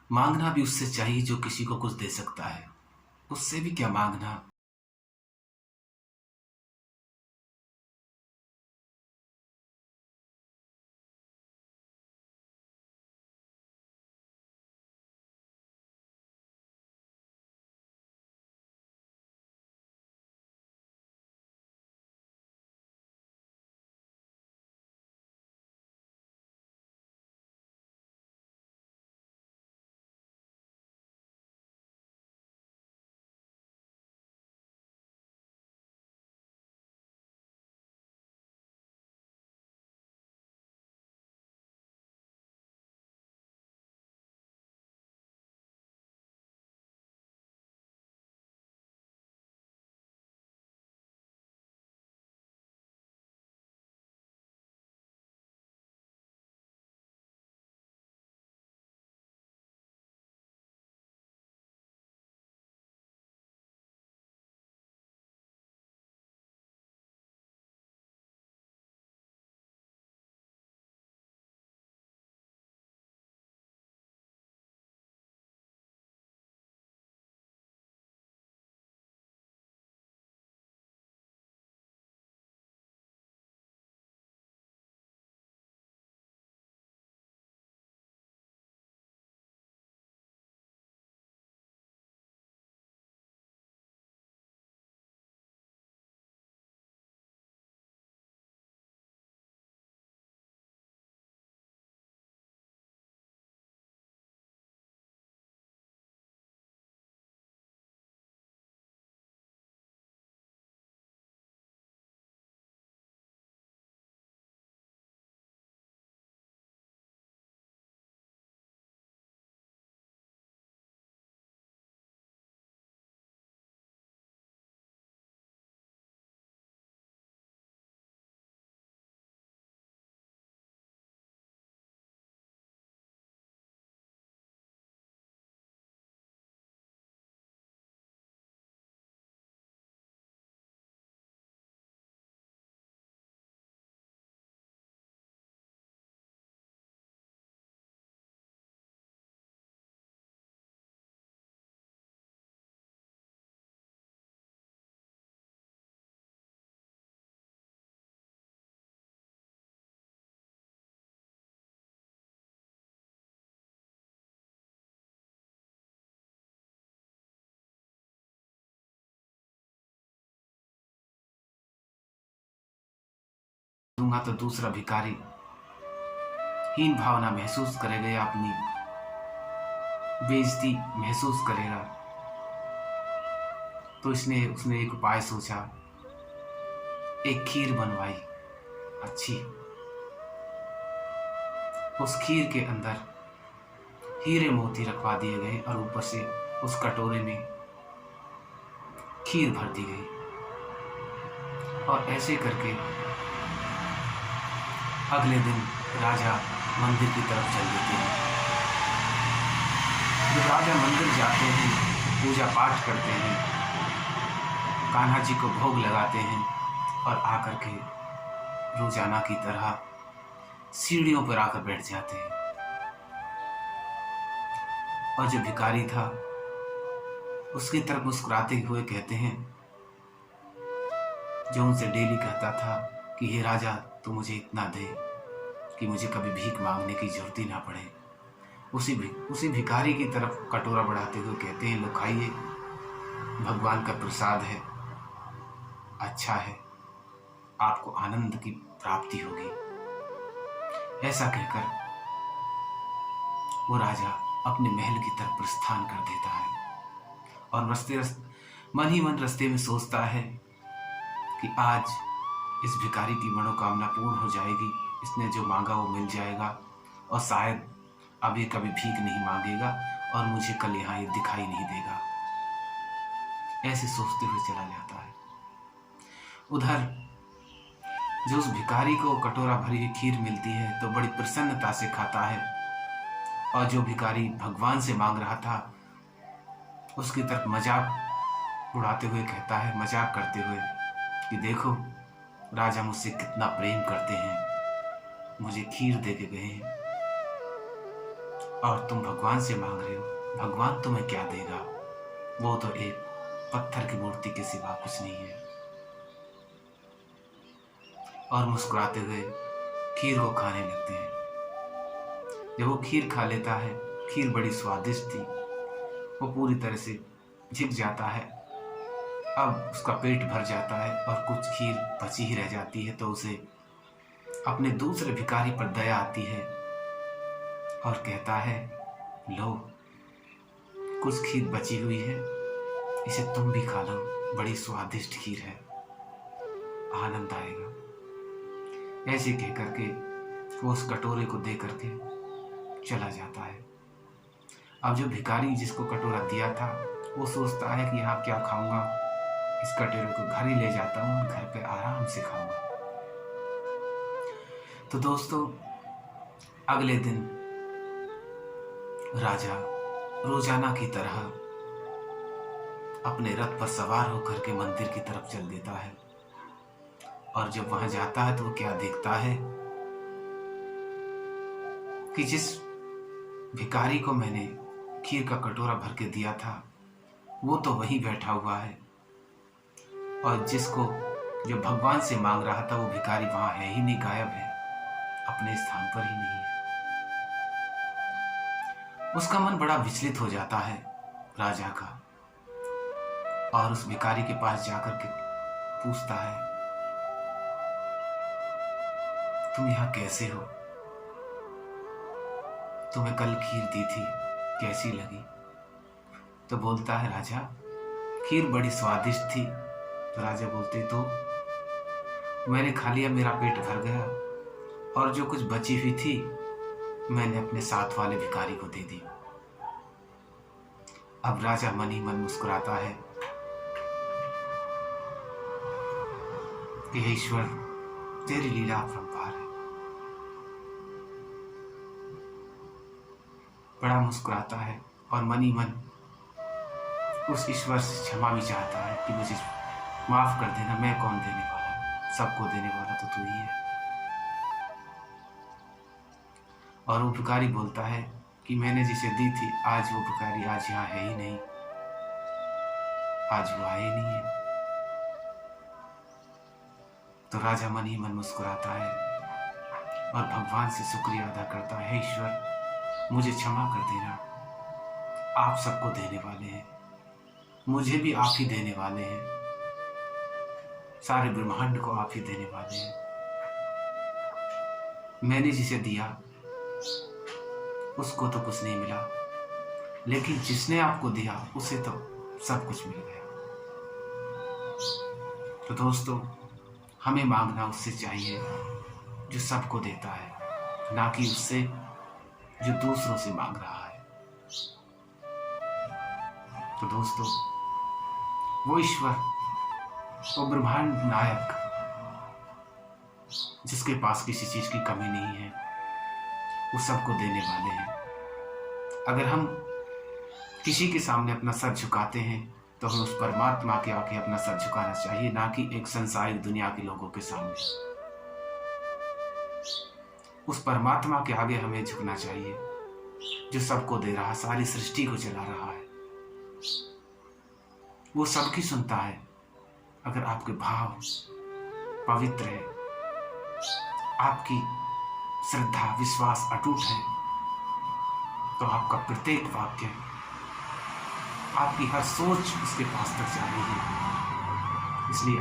मांगना भी उससे चाहिए जो किसी को कुछ दे सकता है। उससे भी क्या मांगना। दूंगा तो दूसरा भिखारी हीन भावना महसूस करेगा या अपनी बेइज्जती महसूस करेगा। तो उसने एक उपाय सोचा। एक खीर बनवाई अच्छी। उस खीर के अंदर हीरे मोती रखवा दिए गए और ऊपर से उस कटोरे में खीर भर दी गई। और ऐसे करके अगले दिन राजा मंदिर की तरफ चल देते हैं। जब राजा मंदिर जाते हैं, पूजा पाठ करते हैं, कान्हा जी को भोग लगाते हैं और आकर के रोजाना की तरह सीढ़ियों पर आकर बैठ जाते हैं। और जो भिखारी था उसकी तरफ मुस्कुराते हुए कहते हैं, जो उनसे डेली कहता था कि हे राजा तू मुझे इतना दे कि मुझे कभी भीख मांगने की जरूरत ही ना पड़े। उसी भिखारी की तरफ कटोरा बढ़ाते हुए कहते हैं, लो खाइए, भगवान का प्रसाद है, अच्छा है, आपको आनंद की प्राप्ति होगी। ऐसा कहकर वो राजा अपने महल की तरफ प्रस्थान कर देता है और मन ही मन रास्ते में सोचता है कि आज इस भिखारी की मनोकामना पूर्ण हो जाएगी, इसने जो मांगा वो मिल जाएगा और शायद अब ये कभी भीख नहीं मांगेगा और मुझे कल यहाँ ये दिखाई नहीं देगा। ऐसे सोचते हुए चला जाता है। उधर जो उस भिखारी को कटोरा भरी हुई खीर मिलती है तो बड़ी प्रसन्नता से खाता है और जो भिखारी भगवान से मांग रहा था उसकी तरफ मजाक उड़ाते हुए कहता है, मजाक करते हुए, कि देखो राजा मुझसे कितना प्रेम करते हैं, मुझे खीर दे के गए हैं। और तुम भगवान से मांग रहे हो, भगवान तुम्हें क्या देगा? वो तो एक पत्थर की मूर्ति के सिवा कुछ नहीं है। और मुस्कुराते हुए खीर को खाने लगते हैं। जब वो खीर खा लेता है, खीर बड़ी स्वादिष्ट थी, वो पूरी तरह से झिक जाता है। अब उसका पेट भर जाता है और कुछ खीर बची ही रह जाती है, तो उसे अपने दूसरे भिखारी पर दया आती है और कहता है, लो, कुछ खीर बची हुई है, इसे तुम भी खा लो, बड़ी स्वादिष्ट खीर है, आनंद आएगा। ऐसे कह करके वो उस कटोरे को दे करके चला जाता है। अब जो भिखारी जिसको कटोरा दिया था, वो सोचता है कि यहाँ क्या खाऊंगा, इस कटोरे को घर ही ले जाता हूँ और घर पे आराम से खाऊंगा। तो दोस्तों, अगले दिन राजा रोजाना की तरह अपने रथ पर सवार होकर के मंदिर की तरफ चल देता है। और जब वहां जाता है तो वो क्या देखता है कि जिस भिखारी को मैंने खीर का कटोरा भर के दिया था, वो तो वहीं बैठा हुआ है, और जिसको जो भगवान से मांग रहा था, वो भिखारी वहां है ही नहीं, गायब है, अपने स्थान पर ही नहीं है। उसका मन बड़ा विचलित हो जाता है राजा का, और उस भिखारी के पास जाकर के पूछता है, तुम यहाँ कैसे हो? तुम्हें कल खीर दी थी, कैसी लगी? तो बोलता है, राजा, खीर बड़ी स्वादिष्ट थी। तो राजा बोलते, तो मैंने खा लिया, मेरा पेट भर गया, और जो कुछ बची हुई थी मैंने अपने साथ वाले भिखारी को दे दी। अब राजा मन ही मन मुस्कुराता है कि हे ईश्वर, तेरी लीला अपरंपार है। बड़ा मुस्कुराता है और मन ही मन उस ईश्वर से क्षमा भी चाहता है कि मुझे माफ कर देना, मैं कौन देने वाला, सबको देने वाला तो तू ही है। और वो भिखारी बोलता है कि मैंने जिसे दी थी, आज वो भिखारी आज यहाँ है ही नहीं, आज वो आए ही नहीं है। तो राजा मन ही मन मुस्कुराता है और भगवान से शुक्रिया अदा करता है, ईश्वर, मुझे क्षमा कर देना, आप सबको देने वाले हैं, मुझे भी आप ही देने वाले हैं, सारे ब्रह्मांड को आप ही देने वाले हैं। मैंने जिसे दिया उसको तो कुछ नहीं मिला, लेकिन जिसने आपको दिया उसे तो सब कुछ मिल गया। तो दोस्तों, हमें मांगना उससे चाहिए जो सबको देता है, ना कि उससे जो दूसरों से मांग रहा है। तो दोस्तों, वो ईश्वर, वो ब्रह्मांड नायक, जिसके पास किसी चीज की कमी नहीं है, वो सबको देने वाले हैं। अगर हम किसी के सामने अपना सर झुकाते हैं तो हमें उस परमात्मा के आगे अपना सर झुकाना चाहिए, ना कि एक संसारिक दुनिया के लोगों के सामने। उस परमात्मा के आगे हमें झुकना चाहिए जो सबको दे रहा, सारी सृष्टि को चला रहा है। वो सबकी सुनता है। अगर आपके भाव पवित्र है, आपकी श्रद्धा विश्वास अटूट है, तो आपका प्रत्येक वाक्य, आपकी हर सोच उसके पास तक जा रही है। इसलिए